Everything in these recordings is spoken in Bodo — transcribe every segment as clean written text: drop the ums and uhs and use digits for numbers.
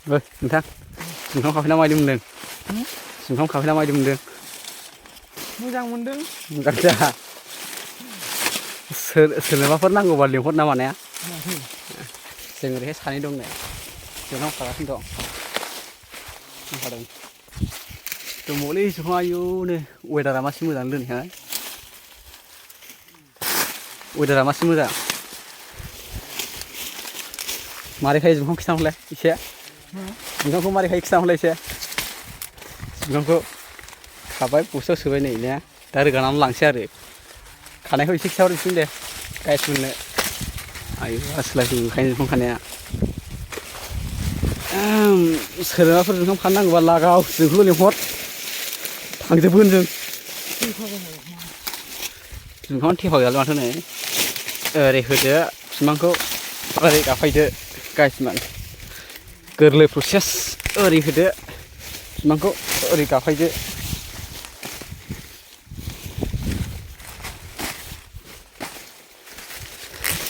नोंथां जुखाम खाफैना माबायदि मोनदों? जुखाम खाफैना माबायदि मोनदों? मोजां मोनदों। मोजां दा सोरनोबाफोर नांगौबा लिंहर ना मानाया? जों ओरैहाय सानै दं नै जुखाम खागासिनो दं। हादों दंबावोलै जुखाम आयौनो वेदारा मासे मोजां दिनैहाय वेदारा मासे मोजां मारै खायो जुखाम खिथाहरलाय एसे जुखामखौ मारै खायो खिथाहरलाय एसे जुखामखौ खाबाय बस्थायाव सोबाय नै ने दा रोगानानै लांसै आरो खानायखौ एसे खिथाहरफिन दे गाइस मोननो आयु आसोलासो ओंखायनो जुखाम खानाया सोरबाफोर जुखाम खानो नांगौबा लागाव जोंखौल' लिंहर थांजोबगोन जों जुखाम थेफागैयालाय माथो नै ओरै होदो बिमांखौ ओरै गाफायदो गाइसमान गोरलै प्रसेस ओरै होदो बिमांखौ ओरै गाफायदो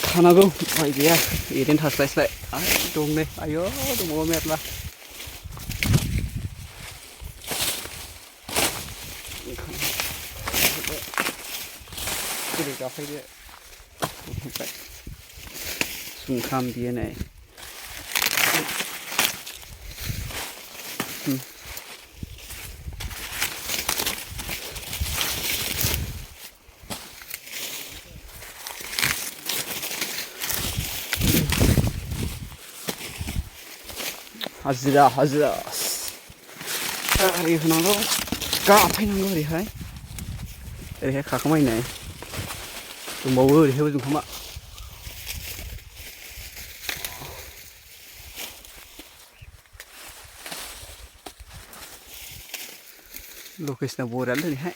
खानांगौ उफाय गैया ओरैनो थास्लायस्लाय दं नै आयौ दंबावो मेरला ओरै गाफायदो जुखाम बियो नै हाजिरा हाजिरा ओरै होनांगौ गाफायनांगौ ओरैहाय ओरैहाय खाखांबायनाय दंबावो ओरैहायबो जुखामा लकेसना बरियालै दिनैहाय